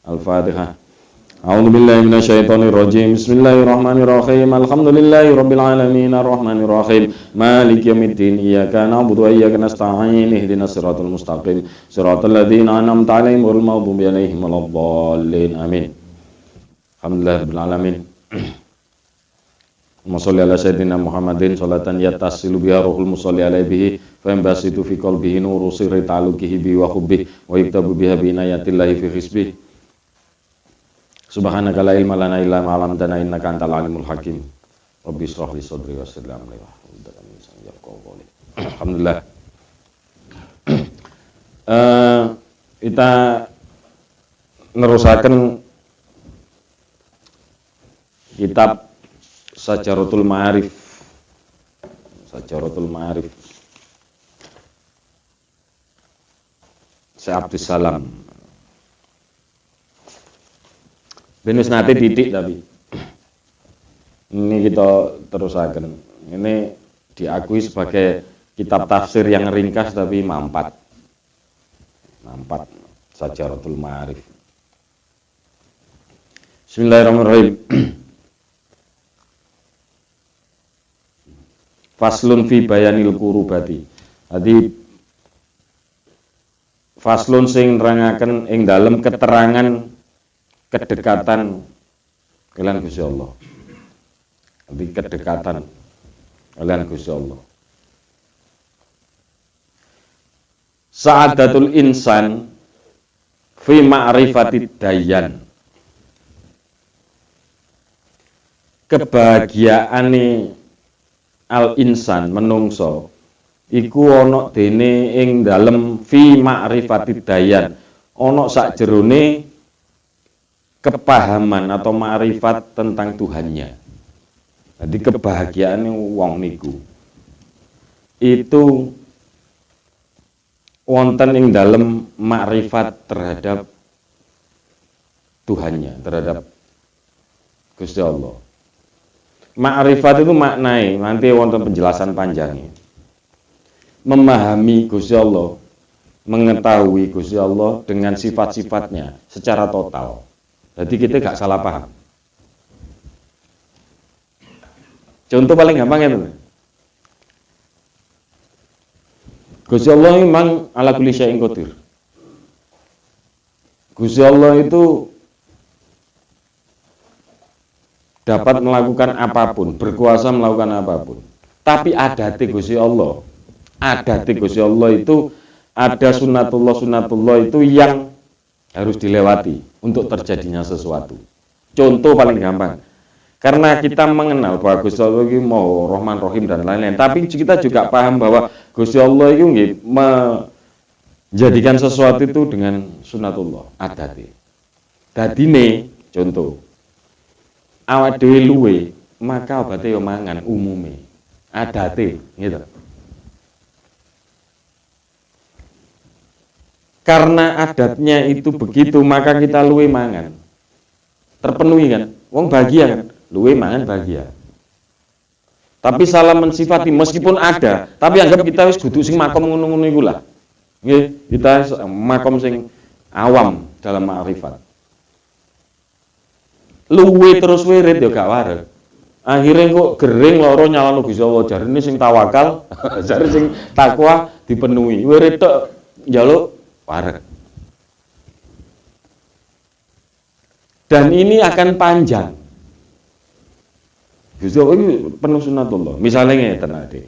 Al-Fatihah. A'udzu billahi minasyaitonir rajim. Bismillahirrahmanirrahim. Alhamdulillahirabbil alamin arrahmanir rahim. Maliki yaumiddin. Iyyaka na'budu wa iyyaka nasta'in. Ihdinas siratal mustaqim. Siratal ladzina an'amta 'alaihim ghairil maghdubi 'alaihim waladdallin. Amin. Alhamdulillahirabbil alamin. Mashalli ala sayyidina Muhammadin sholatan yattasilu biha ruhul musalli alaihi bihi fa yambasitu fi qalbihi nuru sirri ta'alluqihi bi wa hubbi wa yaktabu biha bi inayatillahi fi hisbi. Subhanaka la ilma lana illa ma 'allamtana innaka antal alimul hakim. Rabbi shrah li sadri wa yassir li amri wahlul 'uqdatam min lisani yafqahu qawli. Alhamdulillah. Kita nerusaken kitab Syajaratul Ma'arif. Syajaratul Ma'arif. Syekh Abdus Salam. Benus nate titik tapi. Ini kita terusaken. Ini diakui sebagai kitab tafsir yang ringkas tapi mampat. Mampat Syajaratul Ma'arif. Bismillahirrahmanirrahim. Faslun fi bayanil kurubati. Jadi faslun sing nerangaken ing dalem keterangan kedekatan kalian Gusti Allah. Jadi kedekatan kalian Gusti Allah. Sa'adatul insan fi ma'rifatid dayyan. Kebahagiaane al-insan menungso iku ana dene ing dalem fi ma'rifatid dayyan, ana sakjerone kepahaman atau ma'rifat tentang Tuhannya. Jadi kebahagiaane wong niku itu wonten ing dalem ma'rifat terhadap Tuhannya, terhadap Gusti Allah. Ma'rifat itu maknai, nanti wonten penjelasan panjangnya. Memahami Gusti Allah, mengetahui Gusti Allah dengan sifat-sifatnya secara total. Jadi kita gak salah paham. Contoh paling gampang itu. Gusti Allah memang ala kulli syai'in qadir. Gusti Allah itu dapat melakukan apapun, berkuasa melakukan apapun. Tapi adate Gusti Allah, adate Gusti Allah itu ada sunatullah itu yang harus dilewati untuk terjadinya sesuatu. Contoh paling gampang, karena kita mengenal bahwa Gusti Allah itu mau Rahman Rahim dan lain-lain, tapi kita juga paham bahwa Gusti Allah itu menjadikan sesuatu itu dengan sunatullah, adate. Dadine contoh awak dhewe luwe, maka obate yo mangan umume. Adate, gitu. Karena adatnya itu begitu, maka kita luwe mangan. Terpenuhi kan? Wong bahagia kan? Luwe mangan bahagia. Tapi salah mensifati meskipun ada, tapi anggap kita wis kudu sing makom ngono-ngono iku lah. Nggih, kita makom sing awam dalam ma'rifat. Luwe terus wirid ya gak wareg. Akhirnya kok gering loro nyalano Gusti Allah, jarine sing tawakal, jare sing takwa dipenuhi. Wirid tok njaluk wareg. Dan ini akan panjang. Gusti Allah ini penuh sunatullah. Misalnya ngeten ade.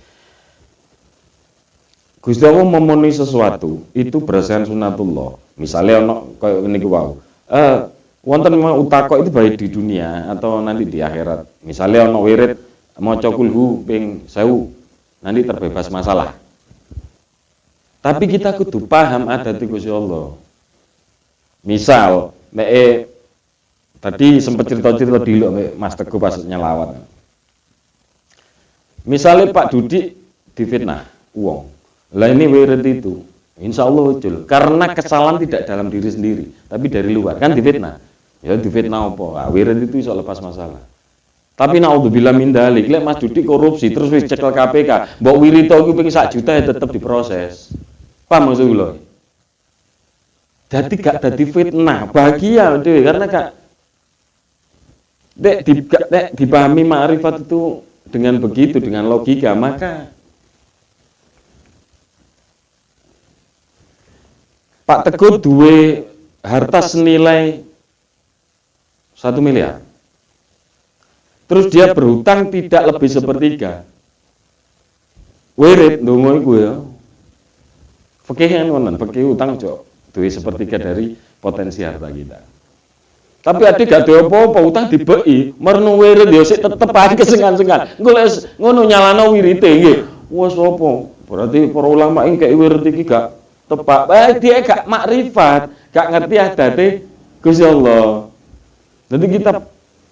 Gusti Allah memenuhi sesuatu itu berdasarkan sunatullah. Misalnya ono kaya niku wau. Wonten utakok itu baik di dunia atau nanti di akhirat. Misalnya ono wirid maca kulhu ping 1000, nanti terbebas masalah. Tapi kita kudu paham adat Gusti Allah. Misal, tadi sempat cerita-cerita dulu Mas Teguh pas nyelawat. Misalnya Pak Dudi difitnah uang. Lah ini wirid itu, insya Allah ucul. Karena kesalahan tidak dalam diri sendiri, tapi dari luar. Kan difitnah. Ya difitnah apa? Wirid itu iso lepas masalah. Tapi naudzubillah min dzalik, lek Mas Dudi korupsi terus wis cekel KPK, mbok wirito iku ping 1 juta ya tetep diproses. Paham maksud kula? Jadi gak dadi fitnah, bahagia dhewe karena gak dipahami ma'rifat itu dengan begitu, dengan logika, maka Pak Teguh duwe harta senilai 1 miliar. Terus dia berhutang tidak lebih sepertiga. Wirid ndonga iku ya. Fikih kan ngono, fikih utang jo duwe sepertiga dari potensi harta kita. Tapi adik gak duwe apa-apa, utang dibeki, merno wirid ya sik tetep ae kesengan-sengan. Engko lek ngono nyalano wirite nggih. Wes apa? Berarti para ulama iki kek wirid iki gak tepak. Dia gak makrifat, gak ngerti adate Gusti Allah. Jadi kita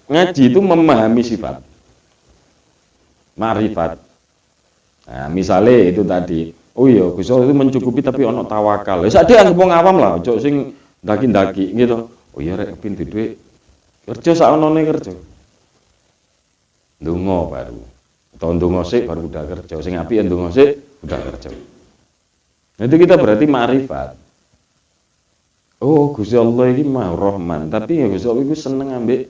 ngaji itu memahami sifat makrifat. Nah, misalnya itu tadi, oh iya, Gusti Allah itu mencukupi tapi ono tawakal. Wis ade anggap wong awam lah, ojo sing ndaki-ndaki gitu. Oh iya rek pintu duit kerja sakonone kerja. Ndonga baru. Atau ndonga sik baru udah kerja. Sing apik ndonga sik udah kerja. Itu kita berarti makrifat. Oh, Gusti Allah ini Maha Rahman, tapi ya Gusti Allah itu seneng ambek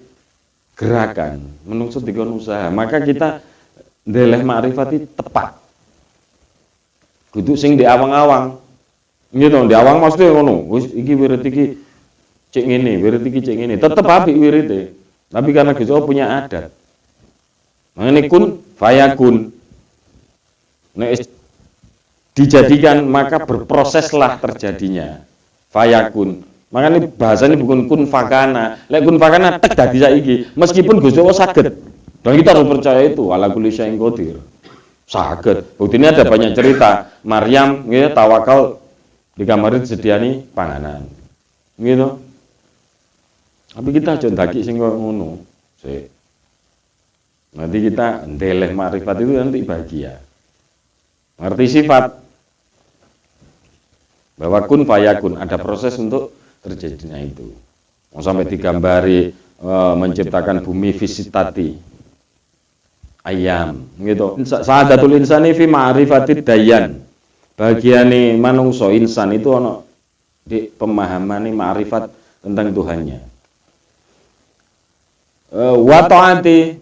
gerakan, menungso dikon usaha. Maka kita ndeleh makrifat iki tepat. Kudu sing di awang-awang. Gitu, di awang mesti ngono. Wis iki wirid iki cek ngene, wirid iki cek ngene. Tetep apik wirite. Tapi karena Gusti Allah punya adat. Mangane kun fayakun. Nek dijadikan maka berproseslah terjadinya fayakun. Makanya bahasanya bukan kun fakana. Lek kun fakana tek dadi saiki meskipun Gusti Allah saged. Dan kita harus percaya itu ala kulli syai'in qadir. Saged. Buktinya ada banyak cerita. Maryam nggih tawakal di kamar disediani panganan. Gitu. Tapi kita aja ndaki sing koyo ngono. Sik. Nanti kita ndeleh makrifat itu nanti bahagia. Ngerti sifat bahwa kun fayakun, ada proses untuk terjadinya itu. Sampai digambari menciptakan bumi visitati ayam gitu. Sa'adatul insani fi ma'rifatid dayan. Bagiane manungso insan itu ono di pemahaman ma'rifat tentang Tuhannya. Wa ta'ati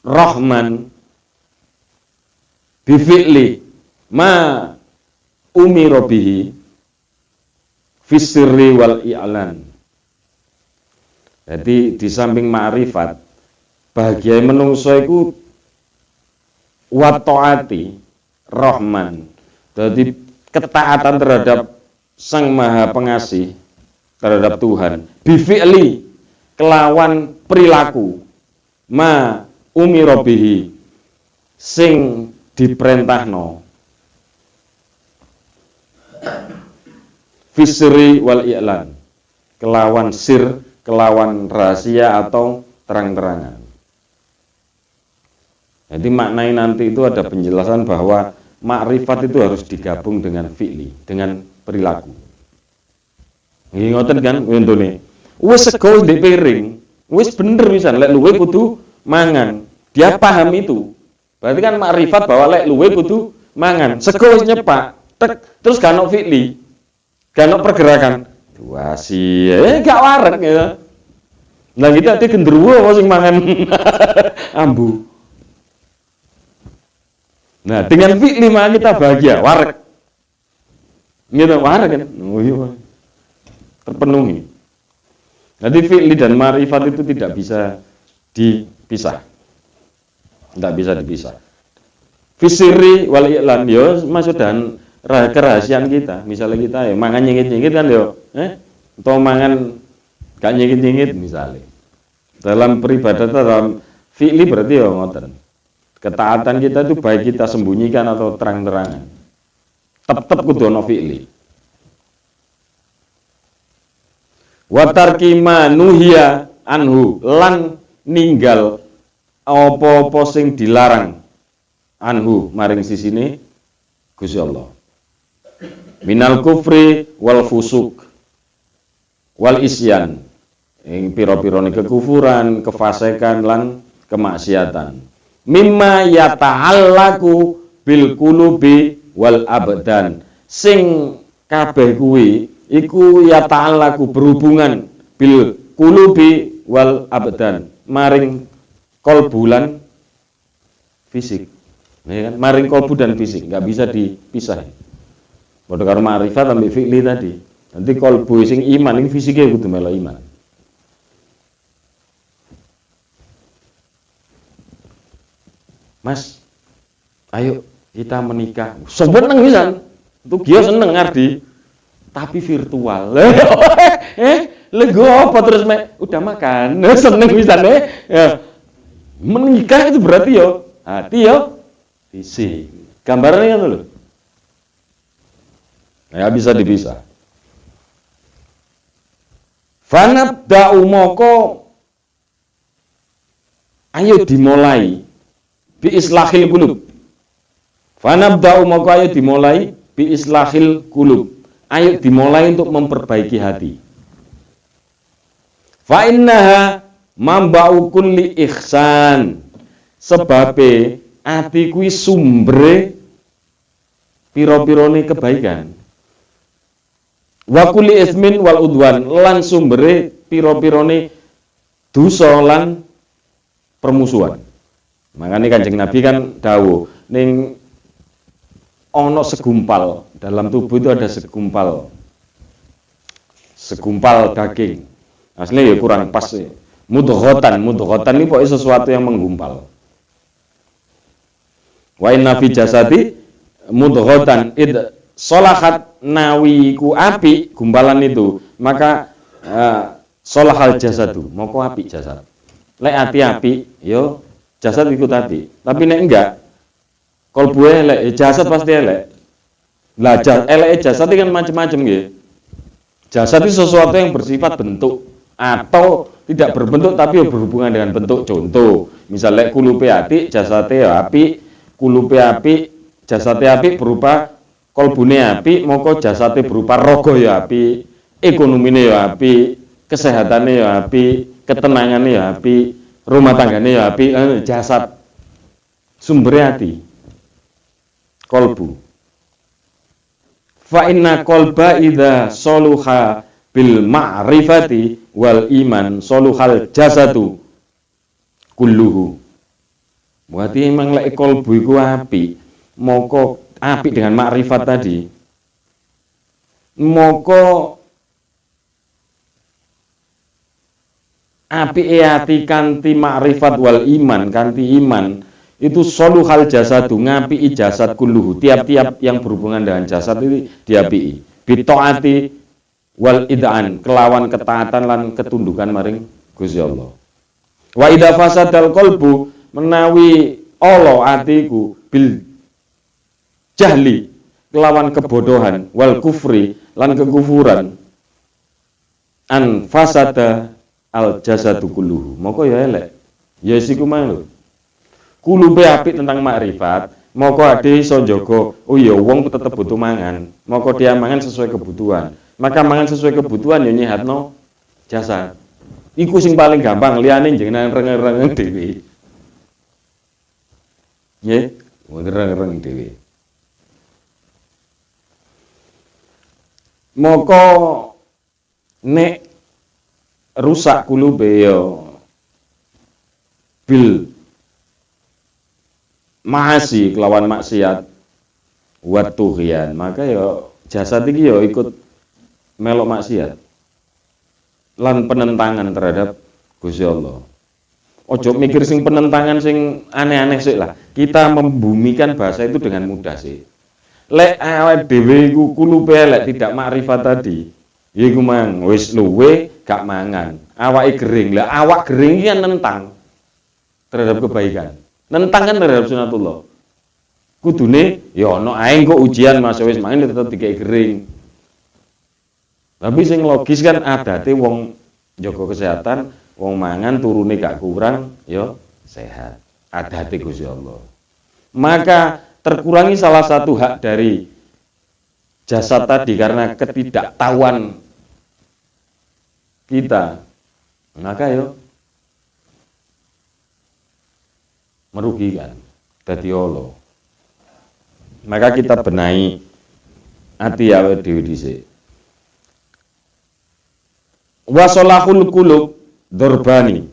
Rahman bifi'li ma umiro bihi fisirri wal i'lan. Jadi di samping ma'rifat bahagia menungso iku wa ta'ati Rahman. Jadi ketaatan terhadap Sang Maha Pengasih terhadap Tuhan bifi'li kelawan perilaku ma umiro bihi sing diperintahno fisri wal i'lan kelawan sir, kelawan rahasia atau terang-terangan. Jadi maknai nanti itu ada penjelasan bahwa makrifat itu harus digabung dengan fi'li, dengan perilaku. Nggih ngoten kan untune. Wis sego ndek piring, wis bener pisan lek luwe kudu mangan. Dia paham itu. Berarti kan makrifat bahwa lek luwe kudu mangan. Sego wis nyepak, tek, terus gak ono fi'li. Gak ono pergerakan. Wah sih, gak wareg ya. Lah kita ati gendruwo sing mangan ambu. Nah, dengan fi'li maka kita bahagia, wareg. Gitu, wareg kan? Oh iya. Terpenuhi. Jadi fi'li dan ma'rifat itu tidak bisa dipisah. Tidak bisa dipisah. Fisiri wal i'lan yo maksud dan kerahasiaan kita. Misalnya kita ya mangan nyengit-nyengit kan yo, atau mangan gak nyengit-nyengit misalnya. Dalam peribadatan dalam fi'li berarti yo ngoten. Ketaatan kita itu baik kita sembunyikan atau terang-terangan. Tetep kudu ana fi'li. Wa tarki ma nuhiya anhu lan ninggal apa-apa sing dilarang anhu maring sisine Gusti Allah. Minal kufri wal fusuk wal isyan. Ing pira-pirane kekufuran, kefasikan lan kemaksiatan. Mimma yata'allaku bil qulubi wal abdan. Sing kabeh kuwi iku ya ta'allaku berhubungan bil qulubi wal abdan, maring kolbulan fisik. Ya kan? Maring kolbu dan fisik, nggak bisa dipisah. Padha karo ma'rifat ambek fi'li tadi. Nanti kolbu sing iman iki fisiknya kudu melo iman. Mas, ayo kita menikah. Seneng pisan. Itu dia seneng ngardi. Tapi virtual. Lego apa terus udah makan. Seneng pisan ya. Menikah itu berarti yo hati yo fisik. Gambarnya kan lho. Ya bisa dipisah. Fanabda'u moko ayo dimulai bi islahil qulub. Fanabda'u moko ayo dimulai bi islahil qulub. Ayo dimulai untuk memperbaiki hati. Fa innaha mamba'u kulli ihsan. Sebabe ati kuwi sumbere pira-pirane kebaikan. Wa kulli ismin wal udwan, lan sumbere pira-pirane dosa lan permusuhan. Makanya Kanjeng Nabi kan dawuh ning ana segumpal, dalam tubuh itu ada segumpal daging. Aslinya ya kurang pas ya. Mudghatan ini pokoknya sesuatu yang menggumpal. Wa inna fi jasadi mudghatan id solahat nawiku api gumpalan itu, maka solahal jasadu moko api jasad. Lek ati api yo jasad ikut api, tapi nek enggak kolbu elek jasad pasti elek. Lah elek jasad itu kan macam-macam nggih. Jasad itu sesuatu yang bersifat bentuk atau tidak berbentuk tapi berhubungan dengan bentuk. Contoh misalnya kulupe ati jasate ya api, kulupe api jasate api berupa kolbune api, moko jasate berupa rogo ya api, ekonomine ya api, kesehatane ya api, ketenangane ya api, rumah tanggane ya api, jasad sumber hati kolbu. Fa inna qalba idza soluha bil ma'rifati wal iman soluhal jasadu kulluhu. Berarti emang lek kolbu iku api, moko api dengan makrifat tadi, moko api ati kanti makrifat wal iman kanti iman itu soluhal jasadu ngapi jasad kulluhu, tiap-tiap yang berhubungan dengan jasad itu diapi bitaati wal idaan kelawan ketaatan lan ketundukan maring Gusti Allah. Wa idza fasadal qalbu menawi ala atiku bil jahli kelawan kebodohan wal kufri lan kekufuran an fasada al jasadu kulluhu, moko ya elek ya siku mang lho. Kulube apik tentang makrifat, moko ade iso njaga oh ya wong tetep butuh mangan, moko dia mangan sesuai kebutuhan, maka mangan sesuai kebutuhan ya nyehatno jasad iku sing paling gampang, liyane jenengan reng-reng dhewe nggih reng-reng dhewe. Moko nek rusak kulube yo bil maasi kelawan maksiat wa tughyan, maka yo jasad iki yo ikut melok maksiat lan penentangan terhadap Gusti Allah. Ojo mikir sing penentangan sing aneh-aneh sih lah. Kita membumikan bahasa itu dengan mudah sih. Lek awake dhewe iku kulube elek tidak makrifat tadi, iku mang wis luwe gak mangan. Awake gering. Lah awak gering iki kan nentang terhadap kebaikan. Nentang kan terhadap sunatullah. Kudune ya ana ae kok ujian Mas wis mangan tetep dikek gering. Tapi sing logis kan adate wong jaga kesehatan, wong mangan turune gak kurang ya sehat. Adate Gusti Allah. Maka terkurangi salah satu hak dari jasad tadi karena ketidaktahuan kita, maka yo merugikan dadi Allah. Maka kita benahi ati awake dhewe dhisik. Wa salahul qulub dorbani.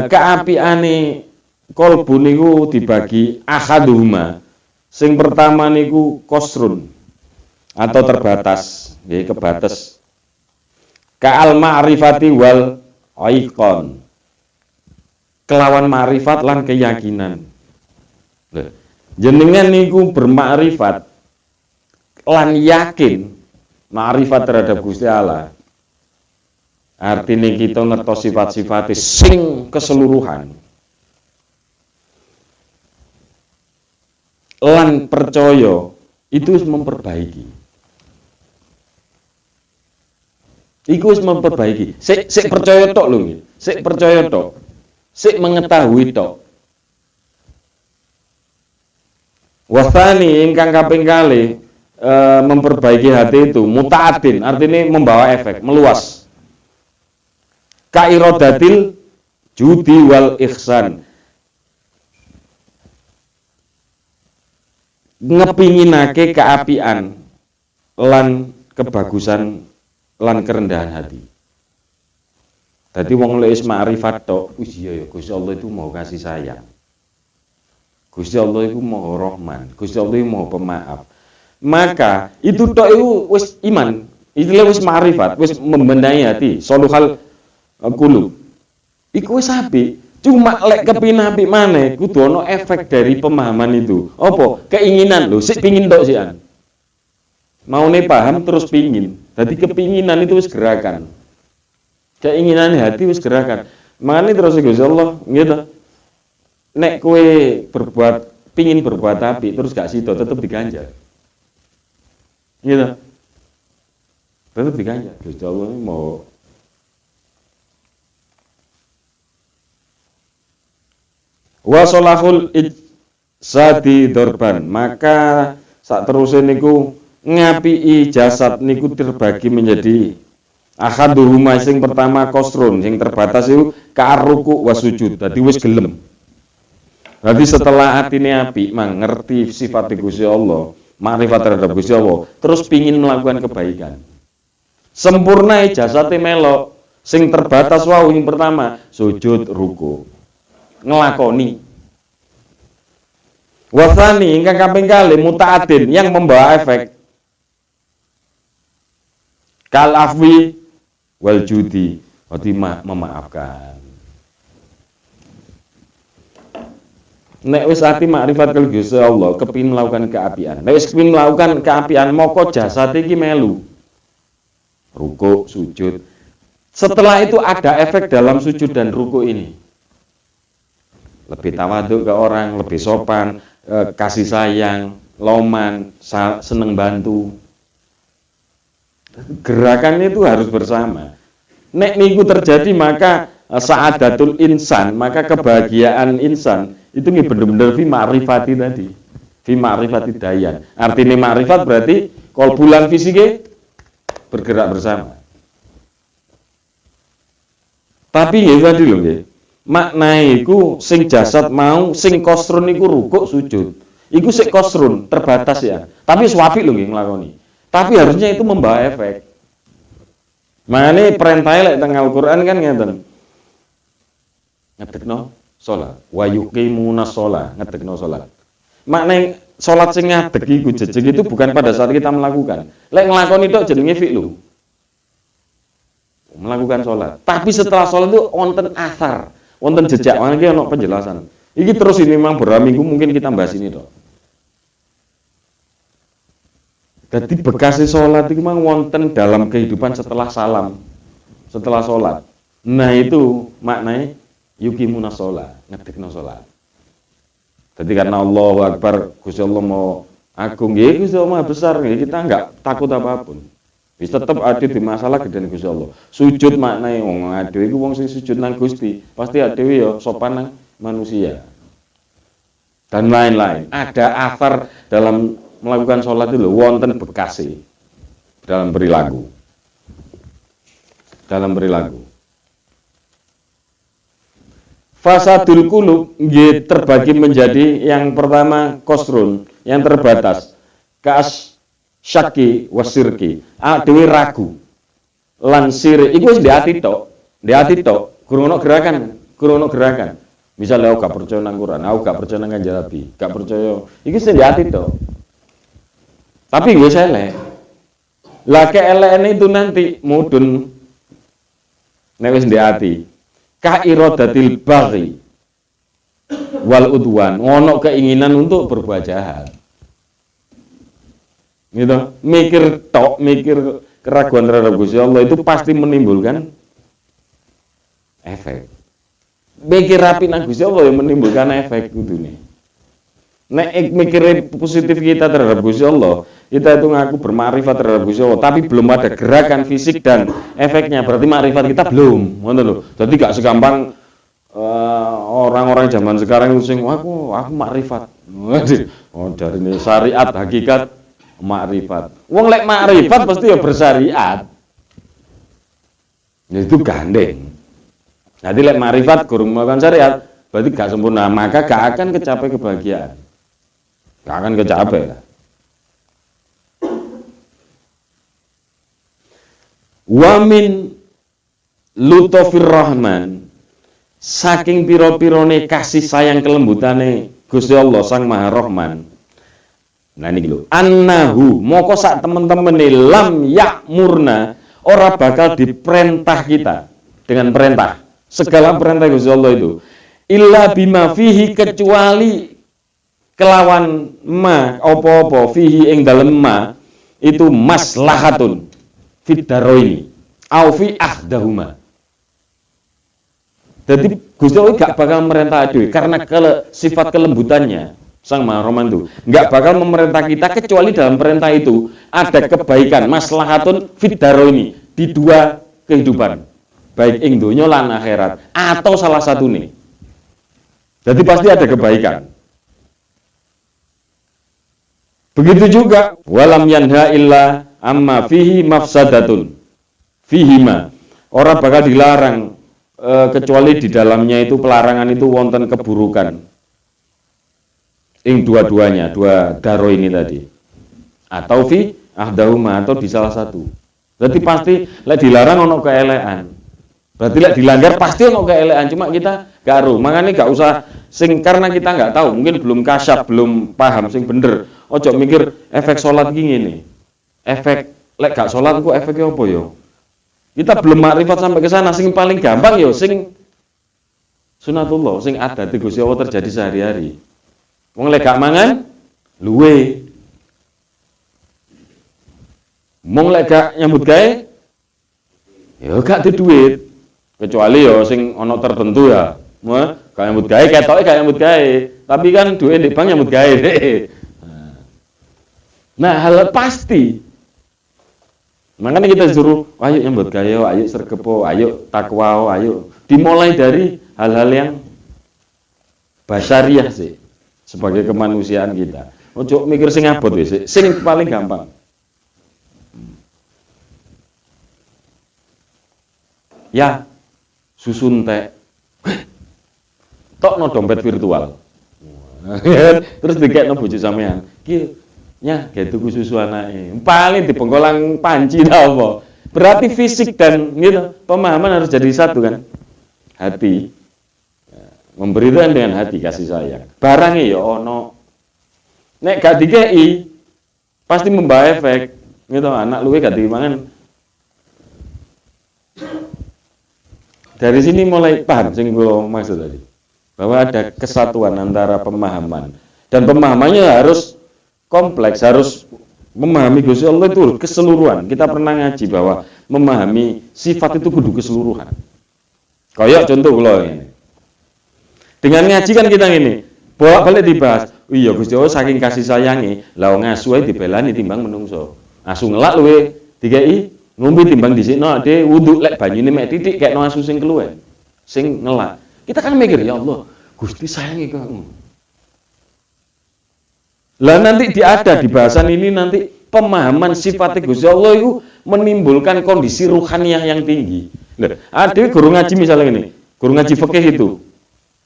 Keapiane kolbu niku dibagi ahaduhuma. Sing pertama niku kosrun atau terbatas, nggih kebatas. Ka'al ma'rifati wal aiqon. Kelawan ma'rifat lan keyakinan. Jenengan niku bermakrifat lan yakin ma'rifat terhadap Gusti Allah. Artinya kita ngertos sifat-sifat sing keseluruhan. Lan percaya itu memperbaiki. Iku wis memperbaiki. Sik percaya tok lho nggih. Sik percaya tok. Sik mengetahui tok. Wasani ingkang kaping kalih memperbaiki hati itu muta'addin, artinya membawa efek, meluas. Kairodatil judi wal ihsan. Ngepinginake keapian lan kebagusan lan kerendahan hati. Dadi wong lek wis ma'rifat tok, wis iya ya Gusti Allah itu mau kasih sayang. Gusti Allah itu Maha Rahman, Gusti Allah itu Maha Pemaaf. Maka itu tok itu wis iman, istilah wis ma'rifat, wis membenahi hati, soluhal qulub. Iku wis apik. Cuma lek kepin apik maneh kudu ana efek dari pemahaman itu. Apa? Keinginan lho, sik pingin tok sian. Maune paham terus pingin. Dadi kepinginan itu wis gerakan. Keinginan hati wis gerakan. Makane terus Gusti Allah gitu. Nek kowe pingin berbuat apik terus gak sida tetep diganjar. Gitu. Tetep diganjar. Gusti Allah mau wa salahul ijsadi dorban, maka sak teruse niku ngapii jasad niku terbagi menjadi ahaduhuma. Sing pertama kosrun, sing terbatas itu ka'ruku wa sujud. Dadi wis gelem. Berarti setelah atine apik, mang ngerti sifat Gusti Allah, makrifat terhadap Gusti Allah, terus pingin melakukan kebaikan. Sempurna jasate melok, sing terbatas wau yang pertama sujud ruku. Ngelakoni. Wasani ingkang kaping kalih muta'addin yang membawa efek. Kal afwi wal judi, berarti memaafkan. Nek wis ati makrifat kali Gusti Allah, kepingin melakukan keapian. Nek wis kepingin melakukan keapian, moko jasad iki melu. Ruku, sujud. Setelah itu ada efek dalam sujud dan ruku ini. Lebih tawadhu ke orang, lebih sopan, kasih sayang, loman, seneng bantu. Gerakannya itu harus bersama. Nek niku terjadi maka sa'adatul insan, maka kebahagiaan insan itu nih bener-bener fi ma'rifati tadi. Fi ma'rifati dayan. Artinya ma'rifat berarti kolbulan fisiknya bergerak bersama. Tapi nggih tadi lho nggih. Maknane iku sing jasad mau sing kosrun iku rukuk sujud. Iku sik kosrun terbatas ya. Tapi suwapi lho nggih nglakoni. Tapi harusnya itu membawa efek. Makane perintahnya lek teng Al-Qur'an kan ngeten. Ngedekno salat, wa yuqimuna shalah, ngedekno salat. Maknane salat sing ngadeg iku jejeg itu bukan pada saat kita melakukan. Lek nglakoni tok jenenge fi'lu. Melakukan sholat. Tapi setelah sholat itu wonten asar, wonten jejak. Mana iki ono penjelasan. Iki terus ini memang beberapa minggu mungkin kita bahas ini toh. Jadi bekas sholat itu memang wonten dalam kehidupan setelah salam, setelah sholat. Nah itu maknanya yuqimuna sholat, ngedekno sholat. Jadi karena Allahu Akbar, Gusti Allah mau agung, ya Gusti Allah besar, ya kita enggak takut apapun. Bisa tetap ada di masalah gedean Gusti Allah. Sujud maknanya wong adewe iku wong sing sujud nang Gusti, pasti adewe ya sopan nang manusia. Dan lain-lain. Ada asar dalam melakukan sholat itu wonten bekasi dalam perilaku. Dalam perilaku. Fasadul qulub terbagi menjadi yang pertama kosrun, yang terbatas. syaki wasirki. Dhewe ragu. Lan sirik iku wis ndek ati tok. Ndek ati tok, kurang ono gerakan. Misalnya aku gak percaya nang Quran, aku gak percaya nang Kanjeng Nabi, gak percaya. Iki sing ndek ati tok. Tapi wis elek. Lah keelekane itu nanti mudun nek wis ndek ati. Ka iradatil baghi wal udwan, ono keinginan untuk berbuat jahat. Gitu. Mikir keraguan terhadap Gusti Allah itu pasti menimbulkan efek. Mikir rapi nang Gusti Allah yang menimbulkan efek kudune. Nek mikir positif kita terhadap Gusti Allah, kita itu ngaku bermakrifat terhadap Gusti Allah, tapi belum ada gerakan fisik dan efeknya, berarti makrifat kita belum. Ngono lho. Jadi gak segampang orang-orang zaman sekarang itu sing aku makrifat. Oh, dari ini syariat hakikat makrifat. Wong lek makrifat pasti ya bersyariat. Ya itu gandeng. Jadi lek makrifat kurang melakukan syariat, berarti gak sempurna, maka gak akan kecapai kebahagiaan. Gak akan kecapai lah. Wa min lutofir rahman, saking piro-pirone kasih sayang kelembutane Gusti Allah Sang Maha Rahman. Nah niki lho, annahu moko sak temen-temene lam ya'murna, ora bakal diperintah kita dengan perintah. Segala perintah Gusti Allah itu illa bima fihi, kecuali kelawan ma apa-apa fihi ing dalem ma itu maslahatun fid daroini au fi ahdahuma. Jadi Gusti Allah gak bakal merintah dhewe karena sifat kelembutannya Sang Maha Rahman itu gak bakal memerintah kita kecuali dalam perintah itu ada kebaikan, maslahatun fid daroini, di dua kehidupan, baik ing donya lan akhirat atau salah satu nih. Jadi pasti ada kebaikan. Begitu juga walam yanha illa amma fihi mafsadatun fihima. Orang bakal dilarang kecuali di dalamnya itu pelarangan itu wonten keburukan. Ing dua-duanya, dua daro ini tadi. Atau fi ahdahuma, atau di salah satu. Berarti pasti lek dilarang ono keelekan. Berarti lek dilanggar pasti ono keelekan, cuma kita gak aru. Makanya gak usah sing karena kita nggak tahu, mungkin belum kasyaf, belum paham sing bener. Ojo mikir efek sholat gini nih. Efek lek gak sholat kok efeknya apa yo? Kita belum makrifat sampai ke sana. Sing paling gampang yo sing sunatullah, sing adat Gusti Allah terjadi sehari-hari. Wong lek gak mangan luwe. Mong lek gak nyambut gawe yo gak di duit. Kecuali yo sing ono tertentu ya. Gak nyambut gawe ketoke gak nyambut gawe. Tapi kan duit di bank nyambut gawe. Nah, hal pasti. Makanya kita suruh, ayo nyambut gawe, ayo sergepo, ayo takwa, ayo. Dimulai dari hal-hal yang basyariah sih, sebagai kemanusiaan kita. Ojo mikir sing abot wis, sing paling gampang. Ya, susun teh. Tokno dompet virtual. Terus dikekno bojo sampean. Ki nya kayak tuku susu anaknya paling di pengkolang panci dah apa. Berarti fisik dan gitu pemahaman harus jadi satu kan, hati memberikan dengan hati kasih sayang barangnya ya ono nek gak dikei pasti membawa efek gitu. Anak luwe gak dimangan. Dari sini mulai paham sing kula maksud tadi bahwa ada kesatuan antara pemahaman dan pemahamannya harus kompleks, harus memahami Gusti Allah itu keseluruhan. Kita pernah ngaji bahwa memahami sifat itu kudu keseluruhan. Kayak contoh kula ini. Dengan ngaji kan kita ngene, bolak-balik dibahas. Oh iya Gusti Allah saking kasih sayangi, lah ngasuh ae dibelani timbang menungso. Asu ngelak luwe dikei ngombe timbang dhisikno ade wudu lek banyune mek titik kekno asu sing keluwen. Sing ngelak. Kita kan mikir ya Allah, Gusti sayangi kok. Lah nanti ada di bahasan ini nanti pemahaman sifat Gusti Allah itu menimbulkan kondisi ruhaniyah yang tinggi. Nah, ada guru ngaji misalnya ini, guru ngaji fikih itu.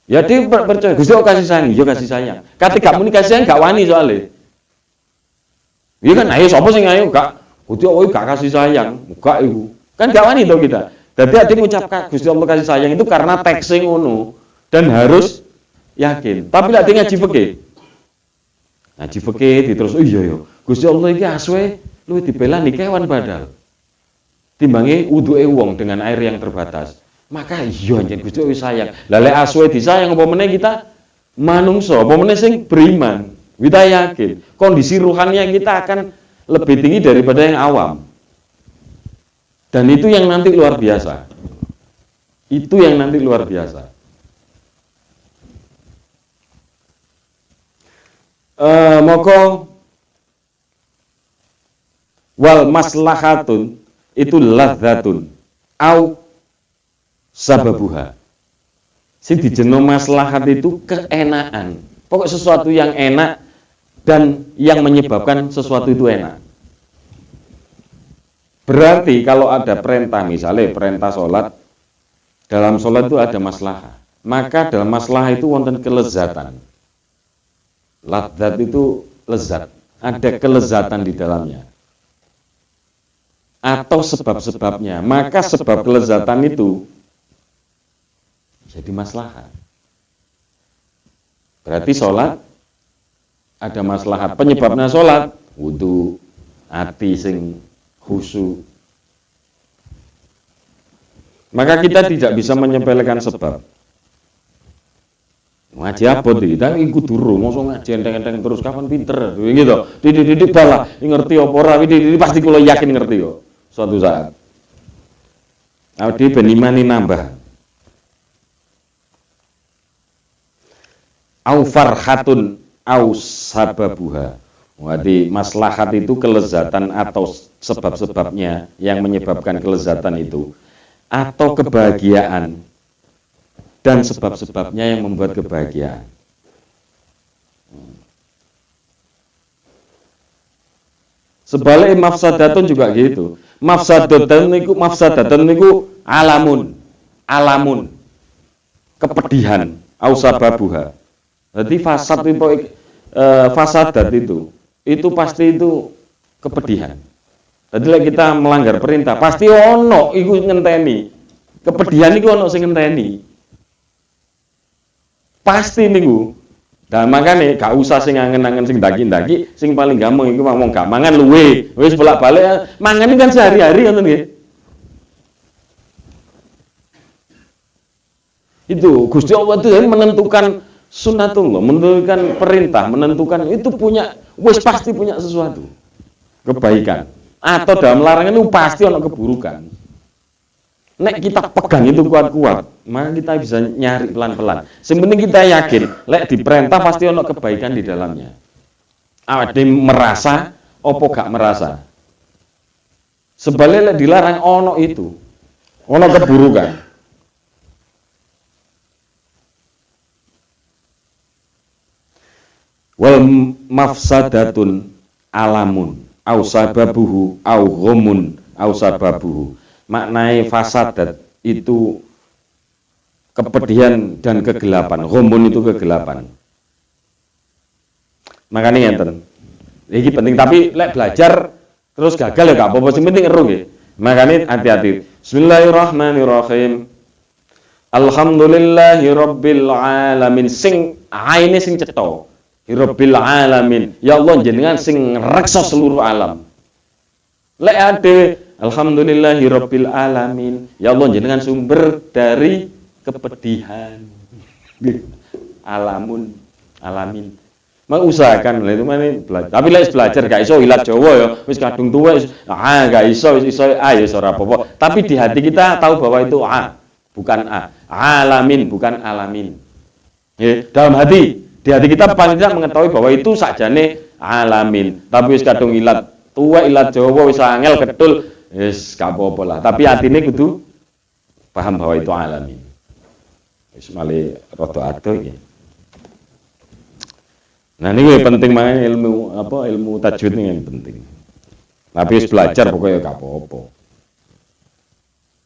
Ya dia percaya Gusti Allah kasih sayang, yo kasih sayang. Ketika muni kasih sayang gak wani soalnya. Iya kan, ayo sapa sing ayo gak Gusti Allah gak kasih sayang, gak iku. Kan gak wani to kita. Dadi ade ngucapkan Gusti Allah kasih sayang itu karena teks ngono dan harus yakin. Tapi lek ngaji fikih. Ngaji fikih diterus oh iya ya. Gusti Allah iki aswe luwih dibelani kewan padahal. Timbange wuduke wong dengan air yang terbatas. Maka iya anjen Gusti Allah sayang. Lah lek aswe disayang apa meneh kita manungsa, apa meneh sing beriman. Kita yakin kondisi ruhannya kita akan lebih tinggi daripada yang awam. Dan itu yang nanti luar biasa. Itu yang nanti luar biasa. Moko wal maslahatun itu ladzatun au sababuha. Sing dijeneng maslahat itu keenaan. Pokok sesuatu yang enak dan yang menyebabkan sesuatu itu enak. Berarti kalau ada perintah, misalnya perintah sholat, dalam sholat itu ada maslahah. Maka dalam maslahah itu wonten kelezatan. Ladzat itu lezat, ada kelezatan di dalamnya. Atau sebab-sebabnya. Maka sebab kelezatan itu jadi maslahah. Berarti sholat ada maslahat. Penyebabnya sholat wudu, hati sing khusyuk. Maka kita tidak bisa menyepelekan sebab. Ngaji apa iki? Tapi iku durung, mosok ngaji enteng-enteng terus kapan pinter. Gitu. Didik bala, ngerti apa ora? Ini pasti kula yakin ngerti kok suatu saat. Awake ben imani nambah. Au farhatun au sababuha. Jadi maslahat itu kelezatan atau sebab-sebabnya yang menyebabkan kelezatan itu, atau kebahagiaan dan sebab-sebabnya yang membuat kebahagiaan. Sebaliknya mafsadatun juga gitu. Mafsadatun niku alamun kepedihan au sababuha. Jadi fasad itu fasadat itu pasti itu kepedihan. Jadi kita melanggar perintah pasti ono iku ngenteni. Kepedihan iku ono sing ngenteni. Pasti niku. Dan makane gak usah sing angen-angen sing daki-daki, sing paling gampang iku ngomong gak mangan luwe. Wis bolak-balik mangan kan sehari-hari ngoten nggih. Itu Gusti Allah itu menentukan sunnatullah, menentukan perintah, menentukan itu punya, wis pasti punya sesuatu kebaikan. Atau dalam larangan itu pasti ada keburukan. Nek kita pegang itu kuat-kuat, maka kita bisa nyari pelan-pelan. Sebenarnya kita yakin, lek diperintah pasti ada kebaikan di dalamnya. Awake merasa, opo gak merasa. Sebaliknya lek dilarang ono itu, ono keburukan. Wal mafsadatun alamun au sababuhu au ghamun au sababuhu. Maknai fasadat itu kepedihan dan kegelapan. Ghamun itu kegelapan. Makanya ngenten. Iki penting, tapi lek belajar terus gagal ya gak apa-apa, sing penting ero nggih. Makanya hati-hati. Bismillahirrahmanirrahim. Alhamdulillahirabbil alamin. Sing aine sing cetha. Rabbil alamin. Ya Allah jenengan sing ngreksa seluruh alam. Lek ade alhamdulillahi rabbil alamin. Ya Allah jenengan sumber dari kepedihan. Alamin. Mau usahakan itu mana belajar. Tapi lek belajar gak iso ilat Jawa ya. Wis kadung tuwa gak iso iso ya ora apa-apa. Tapi di hati kita tahu bahwa itu bukan alamin, bukan alamin. Ya, dalam hati. Di hati kita paling tidak mengetahui bahwa itu sakjane alamin. Tapi wis kadung ilat tua, ilat Jawa wis angel ketul, wis gak apa-apa lah. Tapi atine kudu paham bahwa itu alamin. Wis male rada ado iki. Nah ini penting makanya ilmu tajwid ini yang penting. Tapi wis belajar pokoknya gak apa-apa.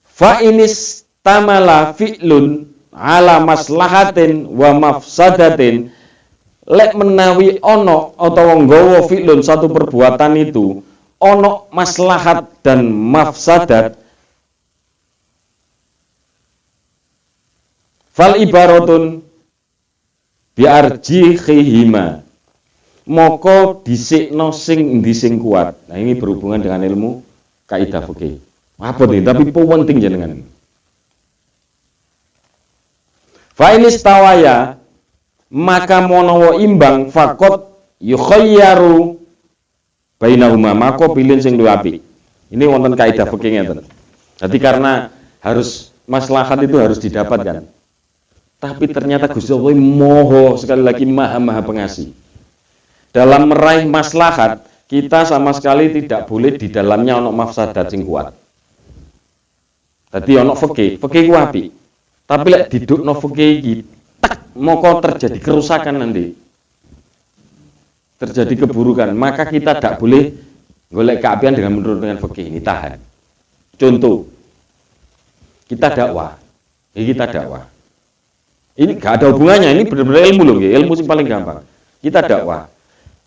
Fa inis tamala fi'lun ala maslahatin wa mafsadatin lek menawi ono utawa nggawa fi'lun satu perbuatan itu ono maslahat dan mafsadat, fal ibaratun biarjihihima, moko dhisikno sing endi sing kuat. Nah, ini berhubungan dengan ilmu kaidah fikih. Apa nih? Tapi penting jenengan. Fa inistawaya, maka monowo imbang fakot yukhayyaru bainahuma, maka pilih sing luwih apik. Ini wonten kaidah fikih ngeten. Jadi karena harus maslahat itu harus didapatkan. Tapi ternyata Gusti Allah moho, sekali lagi maha pengasih. Dalam meraih maslahat, kita sama sekali tidak boleh di dalamnya ono mafsadat sing kuat. Tadi ono fikih ku apik. Tapi lek didukno fikih iki tak moko terjadi kerusakan nanti. Terjadi keburukan, maka kita tidak boleh golek keapian dengan menurut dengan fikih ini, tahan. Contoh, kita dakwah. Kita dakwah. Ini gak ada hubungannya, ini benar-benar ilmu loh, ilmu yang paling gampang. Kita dakwah.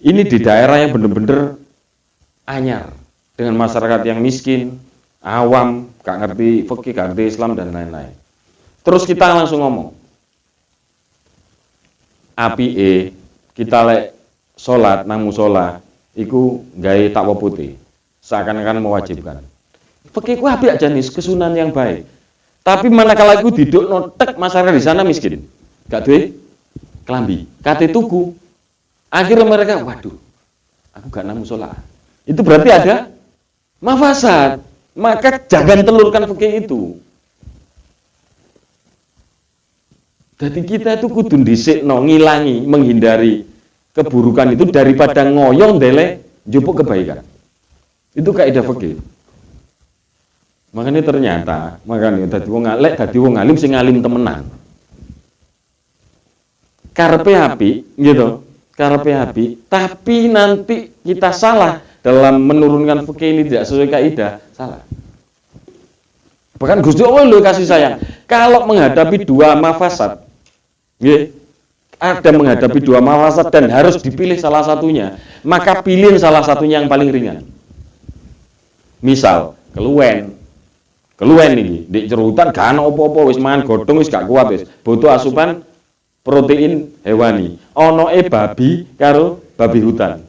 Ini di daerah yang benar-benar anyar dengan masyarakat yang miskin, awam, gak ngerti fikih, gak ngerti Islam dan lain-lain. Terus kita langsung ngomong, kita lek sholat nang mushola, iku gawe takwa putih, seakan-akan mewajibkan. Fikih ku apik aja nih, kesunan yang baik. Tapi manakala iku didukno tek masyarakat di sana miskin, gak duwe klambi, kate tuku. Akhirnya mereka, waduh, aku gak nang mushola. Itu berarti ada mafasad. Maka jangan telurkan fikih itu. Jadi kita itu kudu dhisikno, ngilangi, menghindari keburukan itu daripada ngoyong dele njupuk kebaikan. Itu kaidah fikih. Makanya ternyata, dadi wong alim sing alim temenan. Karepe apik, gitu. Karepe apik, tapi nanti kita salah dalam menurunkan fikih ini tidak sesuai kaidah, salah. Bahkan Gusti Allah lho kasih sayang. Kalau menghadapi dua mafasad, ada menghadapi dua mafasad dan harus dipilih salah satunya, maka pilih salah satunya yang paling ringan. Misal, keluwen iki, di cerutan gak ana apa-apa, wis mangan godhong wis gak kuat wis, butuh asupan protein hewani. Onoe babi karo babi hutan.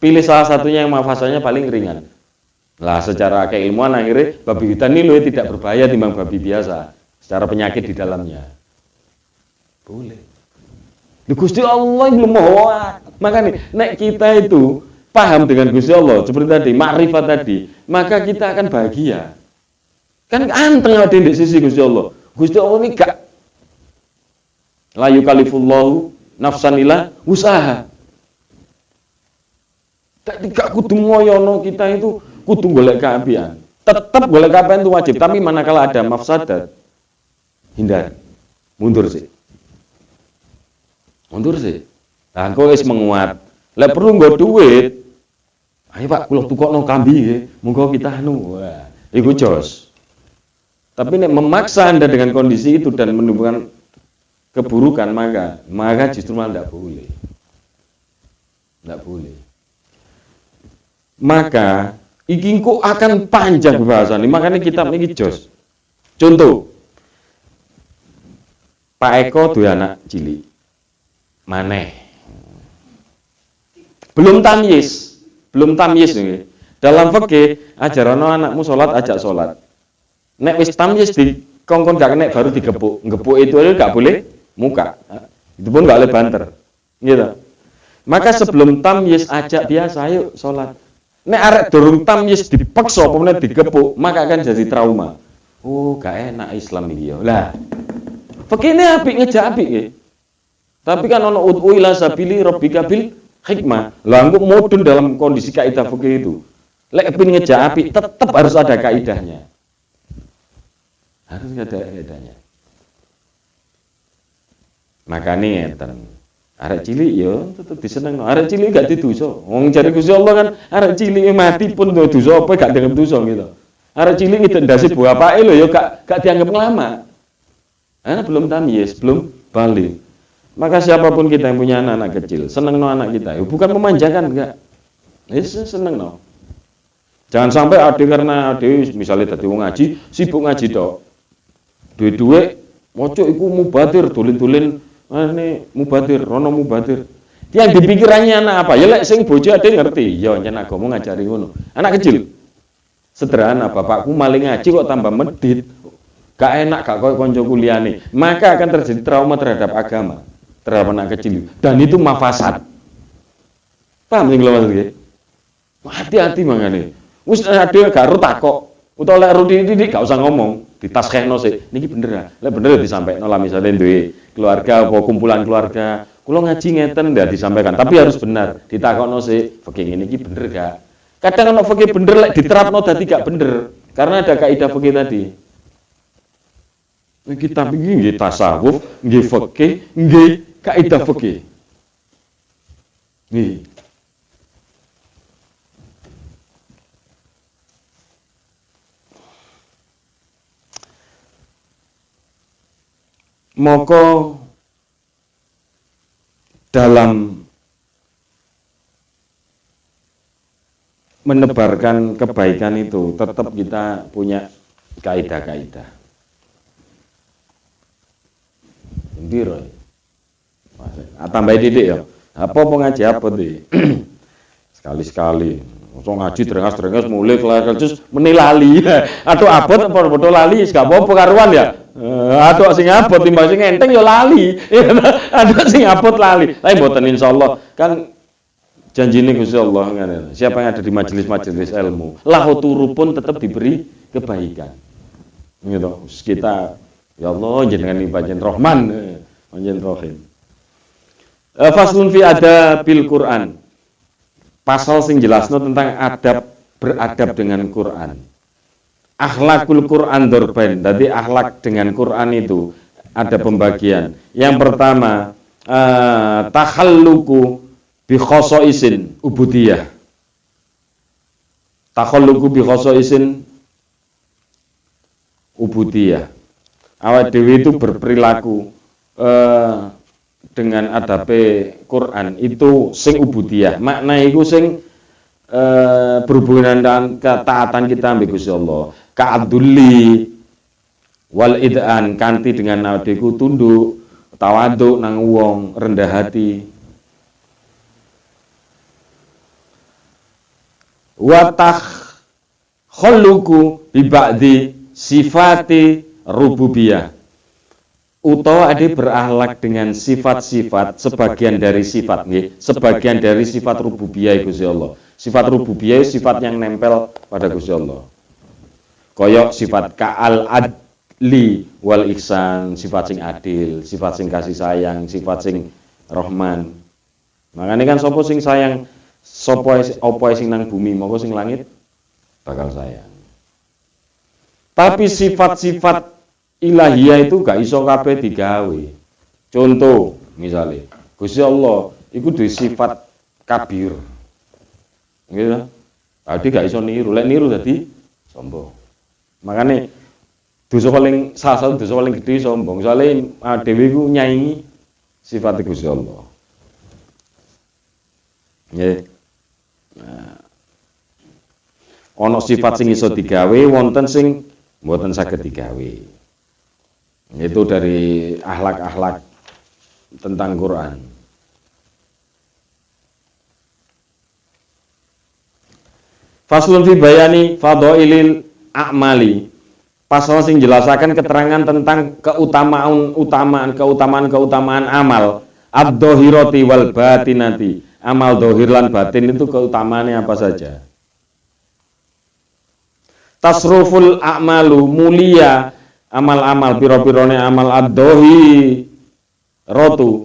Pilih salah satunya yang mafasadnya paling ringan. Lah secara keilmuan akhirnya babi hutan ini lebih tidak berbahaya timbang babi biasa secara penyakit di dalamnya. Boleh. Di Gusti Allah belum mau. Makanya nek kita itu paham dengan Gusti Allah seperti tadi, makrifat tadi, maka kita akan bahagia. Kan anteng ada di sisi Gusti Allah. Gusti Allah ini gak la yukallifullahu nafsan illa usaha. Tapi gak kudu ngoyono, kita itu kudu golek keapian. Tetap golek keapian itu wajib, tapi manakala ada mafsadat, hindar. Mundur sih. Nah, engko wis menguat. Lek perlu nggo duit, ayo Pak, kula tukokno klambi nggih. Monggo kita anu. Wah, iku jos. Tapi nek memaksa Anda dengan kondisi itu dan menimbulkan keburukan, maka justru malah tidak boleh. Tidak boleh. Maka iki kok akan panjang bahasan ini, makanya kitab ini jos. Contoh, Pak Eko duwe anak cilik. Maneh. Belum tamyiz nih. Dalam fikih ajarano anakmu salat ajak salat. Nek wis tamyiz dikongkon gak kena baru digepuk. Ngepuk itu gak boleh muka. Itu pun gak boleh banter. Gitu. Maka sebelum tamyiz ajak biasa ayo salat. Nek arek durung tamyiz dipaksa apa meneh digepuk, maka akan jadi trauma. Oh, gak enak Islam iki ya. Lah. Fikih ini apik ngejak apik nggih. Tapi kan ono ud'u ila sabili rabbika bil hikmah. Lah engko mudun dalam kondisi kaidah fikih itu. Lek kepin ngejak apik tetap harus ada kaidahnya. Harus ada kaidahnya. Makane ngeten. Arek cilik ya tetep disenengno. Arek cilik gak didosa. Wong jare Gusti Allah kan arek cilik mati pun dosa apa gak dianggap dosa gitu. Arek cilik ngidek ndase bapake lho ya gak dianggap ngelama. Ana belum tamyiz, belum balik. Maka siapapun kita yang punya anak-anak kecil, seneng no anak kita, bukan memanjakan, enggak. Seneng no. Jangan sampai karena misalnya tadi wong ngaji, sibuk ngaji tok. Duwe-duwe moco iku mubadir, tulin-tulin mubadir, rono mubadir. Yang dipikirannya anak apa? Ya lek sing bojo ade ngerti, ya nyen agama ngajari ngono. Anak kecil. Sederhana, bapakku maling ngaji kok tambah medit. Gak enak gak koyo kanca kuliahane. Maka akan terjadi trauma terhadap agama, terhadap anak kecil. Dan itu mafasad. Paham sing lho Mas? Hati-hati mangane. Wis ade gak ro takok, utawa lek ro didik gak usah ngomong, ditaskehno sik. Niki bener ah. Lek bener disampaikno lah misale duwe keluarga apa kumpulan keluarga. Kula ngaji ngeten ndak disampaikan, tapi harus benar. Ditakokno sik, fikih ngene iki bener gak? Kadang ana fikih bener lek diterapno dadi gak bener, karena ada kaidah fikih tadi. Kita iki nggih tasawuf, nggih fikih, nggih kaidah fikih. Nggih. Moko dalam menebarkan kebaikan itu tetap kita punya kaidah-kaidah. Biro. Tambah didik ya. Apa ngaji apa di? Sekali-sekali. Mosok ngaji drengas-drengas mulai kelar terus menilali. Atau abot apa bodo lali gak apa-apa karuan ya. Aduh sing abot timbang sing enteng ya lali. Aduh sing abot lali. Tapi mboten insyaallah kan janjine Gusti Allah ngene. Siapa yang ada di majelis-majelis ilmu, lahu turu pun tetap diberi kebaikan. Gitu. Kita ya Allah jenengan ibajen Rahman, panjen Rahim. Faslun fi adabil Quran. Pasal sing jelasno tentang beradab dengan Quran. Akhlakul Quran dorbain. Jadi akhlak dengan Quran itu ada pembagian. Yang pertama, takhalluku bi khosaisin ubudiyah. Takhalluku bi khosaisin ubudiyah. Awak dewi itu berperilaku dengan adabe Quran itu sing ubudiyah. Makna iku sing berhubungan dengan ketaatan kita ambek Gusti Allah. Ka'abdulli wal id'an kanti dengan adeku tunduk, tawaduk nang wong, rendah hati. Wa takhluqu bi ba'di sifati rububiyah. Utawa ade berakhlak dengan sifat-sifat sebagian dari sifat nggih, sebagian dari sifat rububiyah Gusti Allah. Sifat rububiyah sifat yang nempel pada Gusti Allah. Koyok sifat ka'al adli wal ihsan, sifat sing adil, sifat sing kasih sayang, sifat sing rahman. Makanya kan sapa sing sayang, sapa apa sing nang bumi, moko sing langit bakal sayang. Tapi sifat-sifat ilahiyah itu gak iso kabeh digawe. Contoh, misalnya Gusti Allah iku duwe sifat kabir. Gitu. Tadi gak iso niru, lek niru dadi sombong. Makanya dosa paling salah satu dosa paling gede sombong. Soalnya dewi ku nyaingi sifat Gusti Allah. Nggih. Nah. Ana sifat sing iso digawe, wonten sing mboten saged digawe. Itu dari akhlak-akhlak tentang Quran. Faslun fi bayani fadhailil a'mali. Pasal sing jelasaken keterangan tentang keutamaan amal ad-dhahirati wal batinati. Amal dhahir lan batin itu keutamaannya apa saja? Tasruful a'malu mulia amal-amal piro-pirone amal ad-dhahiratu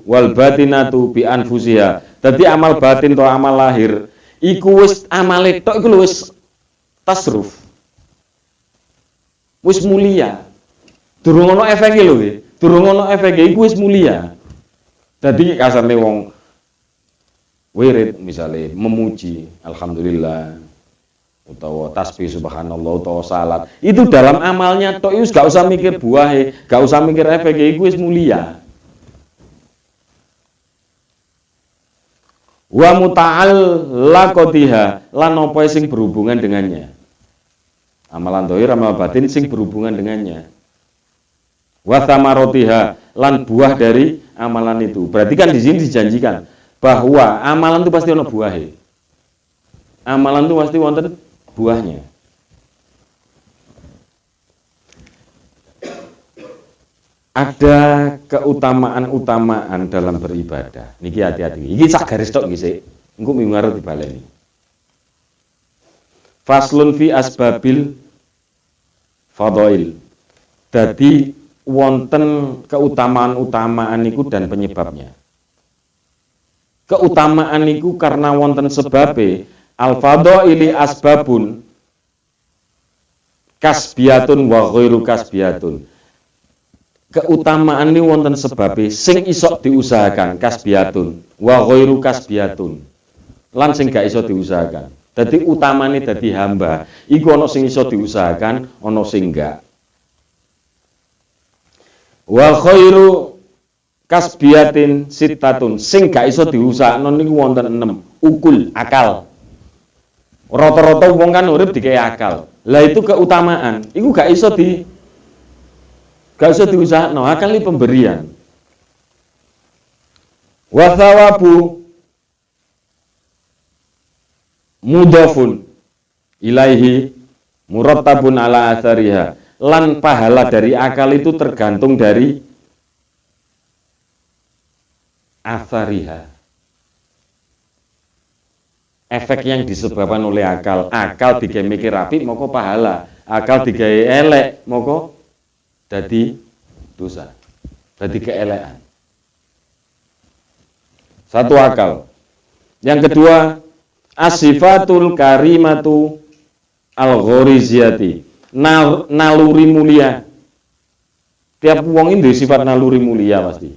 wal batinatu bi anfusiha. Dadi amal batin to amal lahir iku wis amale tok iku wis tasruf. Wis mulia. Durung ana efeke lho nggih. Durung ana efeke iku wis mulia. Dadi kasarne wong wirid misale memuji alhamdulillah utawa tasbih subhanallah utawa salat. Itu dalam amalnya tok wis gak usah mikir buahe, gak usah mikir efeke iku wis mulia. wa muta'allaqatiha lan apa sing berhubungan dengannya. Amalan zahir, amal batin sing berhubungan dengannya. Wa thamaratiha lan buah dari amalan itu. Berarti kan di sini dijanjikan bahwa amalan itu pasti ono buahnya. Amalan itu pasti wonten buahnya. Ada keutamaan-utamaan dalam beribadah. Niki hati-hati. Iki sak garis tok nggih sik. Engko minggu ngarep dibaleni. Faslun fi asbabil fadail. Dadi wonten keutamaan-utamaan niku dan penyebabnya. Keutamaan niku karena wonten sebabe al-fadaili asbabun kasbiyatun wa ghairu kasbiyatun. Keutamaan ini wonten sebabe sing iso diusahakan kasbiyatun wa ghairu kasbiyatun. Lan sing gak iso diusahakan. Dadi utamane dadi hamba iku ana sing iso diusahakan, ana sing enggak. Wa khairu kasbiyatin sittatun, sing gak iso diusahakno niku wonten 6. Ukul, akal. Rata-rata wong kan urip dikei akal. Lah itu keutamaan. Iku gak iso diusahakno, akal iki pemberian. Wa thawabu mudhafun ilaihi murattabun ala athariha. Lan pahala dari akal itu tergantung dari athariha. Efek yang disebabkan oleh akal. Akal digawe mikir apik moko pahala. Akal digawe elek moko dadi dosa. Dadi keelekan. Satu akal. Yang kedua, as-sifatul karimatu al-ghoriziyati. Naluri mulia. Tiap wong ini sifat naluri mulia pasti.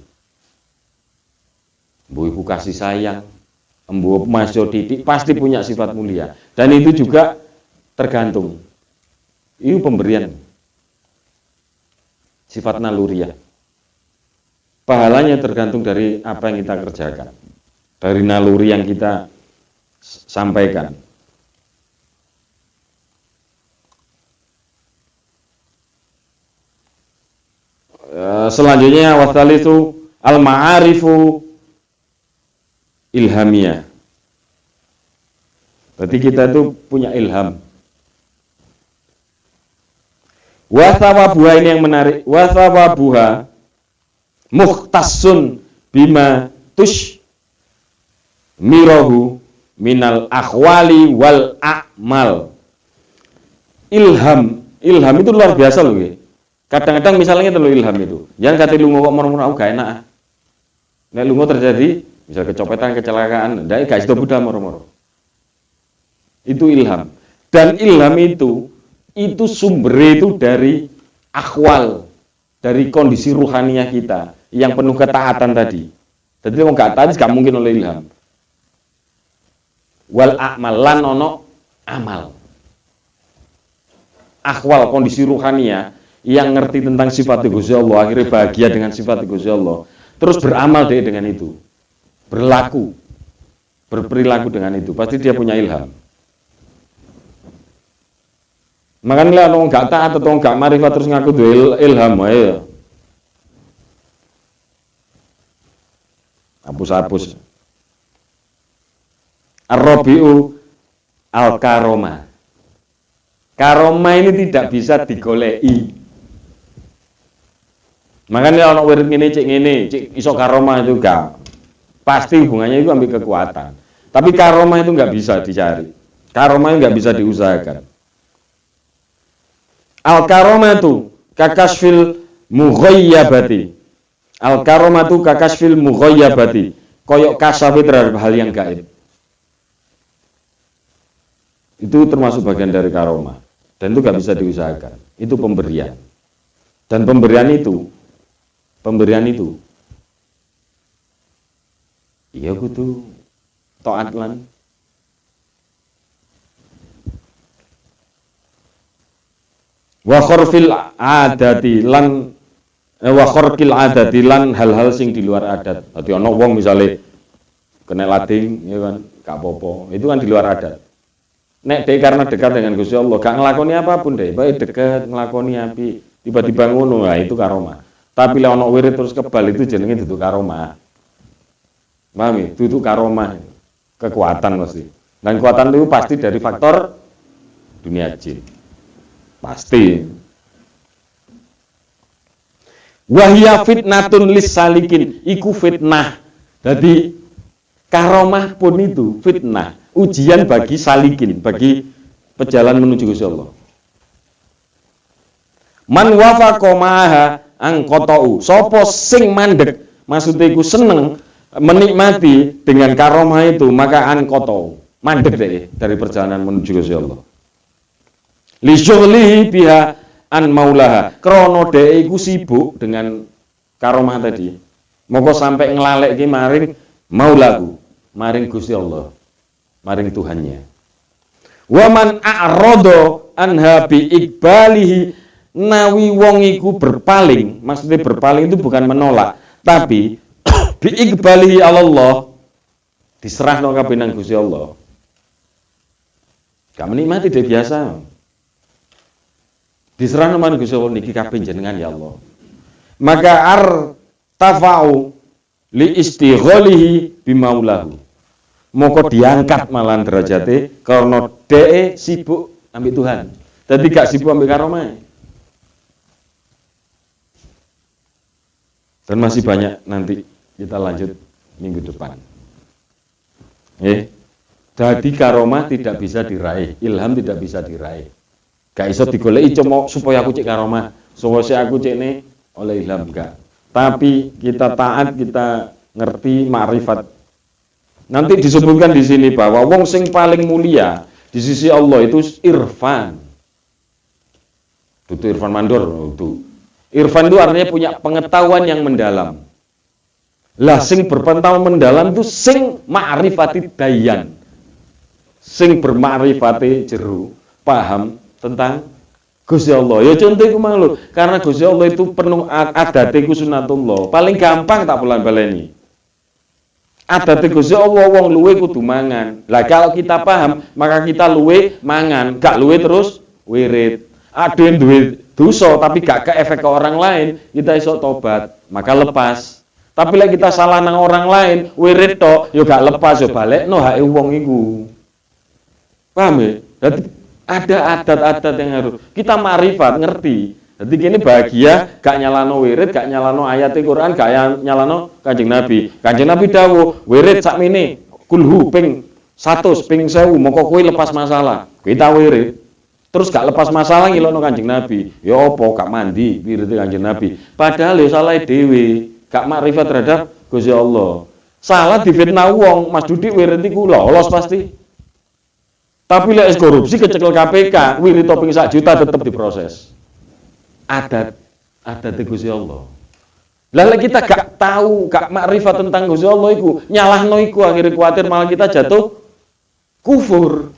Mbuh iku kasih sayang, mbuh masyo titik pasti punya sifat mulia. Dan itu juga tergantung. Itu pemberian. Sifat naluriah. Pahalanya tergantung dari apa yang kita kerjakan. Dari naluri yang kita sampaikan. Selanjutnya wasalisu al-ma'arifu ilhamiyah. Berarti kita itu punya ilham. Wasawabuha ini yang menarik. Wasawabuha mukhtassun bima tush mirahu minal akhwali wal a'mal. Ilham itu luar biasa loh. Kadang-kadang misalnya itu ilham itu. Jangan kata lu kok moro-moro gak enak. Nek lunga terjadi misal kecopetan, kecelakaan, ndak gak iso budal moro-moro. Itu ilham. Dan ilham itu sumber itu dari akhwal, dari kondisi ruhaniah kita yang penuh ketaatan tadi. Jadi wong gak taat gak mungkin oleh ilham. Wal a'mal lan ono amal. Akhwal kondisi ruhaniah yang ngerti tentang sifat Gusti Allah, akhirnya bahagia dengan sifat Gusti Allah, terus beramal deh dengan itu, berperilaku dengan itu, pasti dia punya ilham. Makanya kalau nggak taat atau nggak marifat terus ngaku duwe ilham, ayo hapus. Ar-Rabi'u al-karoma. Karoma ini tidak bisa digoleki. Makanya orang wirid cek iso karoma itu gak pasti hubungannya itu ambil kekuatan. Tapi karoma itu nggak bisa dicari. Karoma itu nggak bisa diusahakan. Al-karomatu kakasfil mughayyabati. Al-karomatu kakasfil mughayyabati. Koyok kasafi terhadap hal yang gaib. Itu termasuk bagian dari karoma. Dan itu nggak bisa diusahakan. Itu pemberian. Dan pemberian itu iya kudu taat lan wa khurfil adati lan wa khurqil adati lan hal-hal sing di luar adat. Dadi ana wong misale kena lading ya kan, gak apa-apa. Itu kan di luar adat. Nek dek karena dekat dengan Gusti Allah, gak ngelakoni apapun deh, baik dekat ngelakoni api, tiba-tiba ngono, nah itu karomah. Tapi lek ono wirid terus kebal itu jenenge dudu karomah. Paham ya? Dudu karomah. Kekuatan pasti. Dan kekuatan itu pasti dari faktor dunia jin. Pasti. Wahya fitnatun lis salikin, iku fitnah. Jadi karomah pun itu fitnah. Ujian bagi salikin, bagi pejalan menuju Gusti Allah. Man wafaqa ma'aha angqata'u. Sapa sing mandek, maksudnya iku seneng menikmati dengan karomah itu, maka angqata'u. Mandek deh dari perjalanan menuju Gusti Allah. Li syughlihi biha an maulaha. Krana dhek iku sibuk dengan karomah tadi. Moko sampai nglalekke maring maulahu, maring Gusti Allah. Maring Tuhannya. Wa man a'rada anha bi iqbalihi, nawi wong iku berpaling, maksudnya berpaling itu bukan menolak, tapi bi iqbalihi Allah, diserahno kabeh nang Gusti Allah. Gak menikmati dia biasa. Diserahno marang Gusti Allah niki kabeh jenengan ya Allah. Maka tafa'u li istighalihi bi maulahu. Moko diangkat malah derajate karena dhek sibuk ambil Tuhan. Jadi gak sibuk ambil karomah. Dan masih banyak nanti kita lanjut minggu depan. Jadi karomah tidak bisa diraih, ilham tidak bisa diraih. Gak iso digoleki cuma supaya aku cek karomah, supaya aku cek ini oleh ilham enggak. Tapi kita taat, kita ngerti makrifat. Nanti disebutkan di sini bahwa wong sing paling mulia di sisi Allah itu irfan. Itu irfan mandor itu. Irfan itu artinya punya pengetahuan yang mendalam. Lah sing berpengetahuan mendalam itu sing ma'rifati dayan. Sing bermakrifati jeru, paham tentang Gusti Allah. Ya contoh iku mang lho, karena Gusti Allah itu penuh adate iku sunatullah. Paling gampang tak bulan-baleni. Adate Gusti Allah wong luwe kudu mangan. Lah kalau kita paham, maka kita luwe mangan, gak luwe terus wirid. Ada yang duwe dosa tapi gak ke efek ke orang lain, kita iso tobat, maka lepas. Tapi lek kita salah nang orang lain, wirid tok, yo gak lepas yo balekno hake wong iku. Paham ya? Jadi ada adat-adat yang harus kita makrifat, ngerti. Jadi gini bahagia, gak nyalano wirid, gak nyalano ayat Al-Quran, gak nyalano Kanjeng Nabi. Kanjeng Nabi dawuh, wirid sakmene, kulhu ping 100, ping 1000, moko kowe lepas masalah. Kita wirid. Terus gak lepas masalah ngilono Kanjeng Nabi. Ya apa gak mandi wirid Kanjeng Nabi. Padahal ya salah dhewe, gak makrifat terhadap Gusti Allah. Salah difitnah wong, Mas Dudik wirid iku lolos pasti. Tapi lek korupsi kecekel KPK, wirid ping 1 juta tetap diproses. Adat Gusti Allah. Lalu kita gak tahu, gak makrifat tentang Gusti Allah iku, nyalahno iku akhirnya kuatir malah kita jatuh kufur.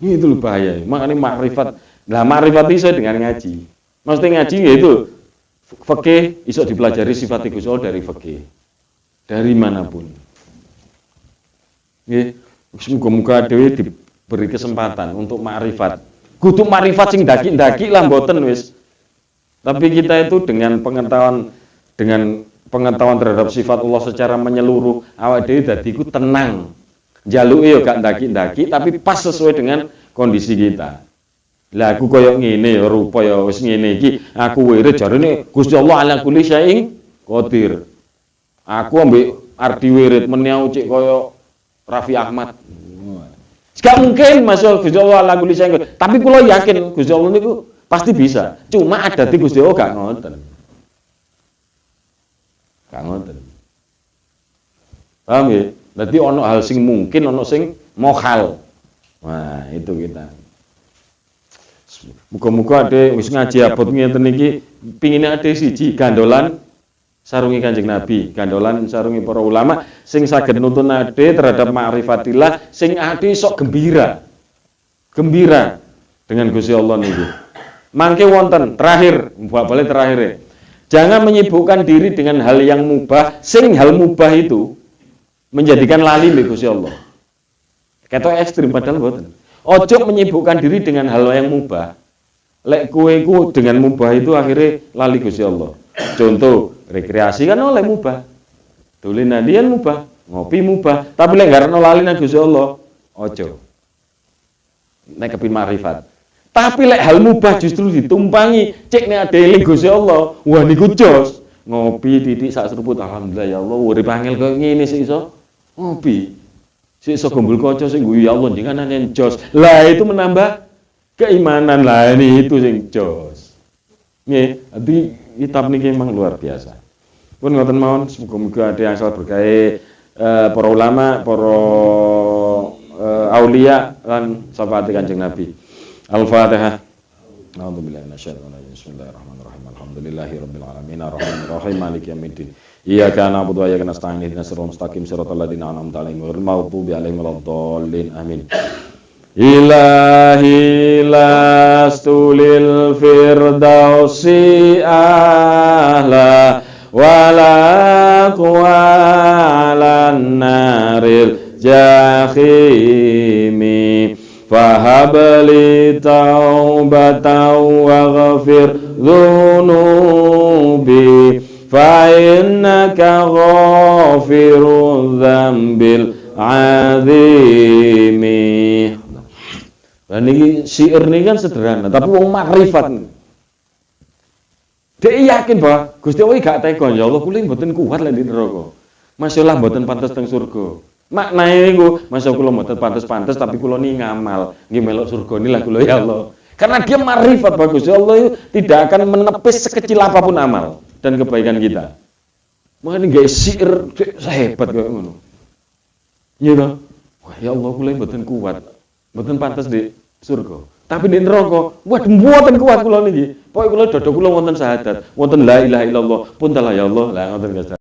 Ini itu bahaya. Makanya makrifat. Lah makrifat iso dengan ngaji. Maksudnya ngaji yaitu fikih iso dipelajari sifat Gusti Allah dari fikih. Dari manapun. Nggih, muga-muga dhewe diberi kesempatan untuk makrifat. Kudu makrifat sing daki-daki lah mboten wis. Tapi kita itu dengan pengetahuan terhadap sifat Allah secara menyeluruh, awak dhewe dadi iku tenang. Jaluke yo gak daki-daki tapi pas sesuai dengan kondisi kita. Lah aku koyo ngene ya rupa ya wis ngene iki, aku wirid jarene Gusti Allah ala kulli syai'in qadir. Aku ambek arti wirid menyau cek koyo Raffi Ahmad. Gak mungkin masuk Gusti Allah ala kulli syai'in qadir. Tapi kula yakin Gusti Allah niku pasti bisa. Cuma adate Gusti Allah gak ngoten. Gak ngoten. Paham ya? Berarti ono hal sing mungkin, ono sing mohal. Wah, itu kita. Muga-muga ade wis ngaji abot ngeten iki pingine ade siji gandolan sarungi Kanjeng Nabi, gandolan sarungi para ulama sing saged nuntun ade terhadap ma'rifatillah, sing ade sok gembira. Gembira dengan Gusti Allah niku. Mangke wonten terakhir, bali terakhir. Jangan menyibukkan diri dengan hal yang mubah, sing hal mubah itu menjadikan lali mbek Gusti Allah. Ketok ekstrim padahal mboten. Ojo menyibukkan diri dengan hal yang mubah. Lek kowe ku dengan mubah itu akhirnya lali Gusti Allah. Contoh, rekreasi kan oleh mubah. Dolinan dian mubah, ngopi mubah, tapi lek garane lali nang Gusti Allah, ojo. Nek kepin makrifat. Tapi lek hal mubah justru ditumpangi, cek nek ade eling Gusti Allah, wah niku jos. Ngopi titik sak seruput, alhamdulillah ya Allah, urip angel koyo ngene sik iso ngopi. Sik iso gombol kanca sing guyu ya Allah jenengan yen jos. Lah itu menambah keimanan lah, ini itu sing jos. Nggih, dadi kitab niki memang luar biasa. Pun ngoten mawon, semoga ada yang salah berkait para ulama, para aulia lan sahabat Kanjeng Nabi. Al-Fatihah. A'udzubillahi minasyaitonir rajim. Bismillahirrahmanirrahim. Alhamdulillahirabbil alamin arrahmanir rahim maliki yaumiddin. Iyyaka na'budu wa iyyaka nasta'in ihdinas siratal mustaqim siratal ladzina an'amta 'alaihim ghairil maghdubi 'alaihim waladdallin. Amin. Ilahi lastu lil firdausi ahla wala quwalan naril jahimi fahabli taubatan waghfir dhunubi fa innaka ghafirudz dzambil azimi. Nah ini syair ini kan sederhana, tapi wong makrifat. Dia yakin bahwa Gusti Allah gak tega, ya Allah kula mboten kuat lek di neraka. Masalah mboten pantes teng surga. Maknane niku, masa kula mboten pantes-pantes tapi kula ni ngamal, nggih melok surga nilah kula ya Allah. Karena dia makrifat bahwa Gusti Allah itu tidak akan menepis sekecil apapun amal dan kebaikan kita. Makanya nggak syair hebat kayak ngono. Iya toh? Wah ya Allah kula mboten kuat. Mboten pantes di surga. Tapi di neraka, wah mboten kuat kula niki. Pokoke kula dodo kula wonten syahadat, wonten la ilaha illallah, puntalah ya Allah. Lah ngoten guys.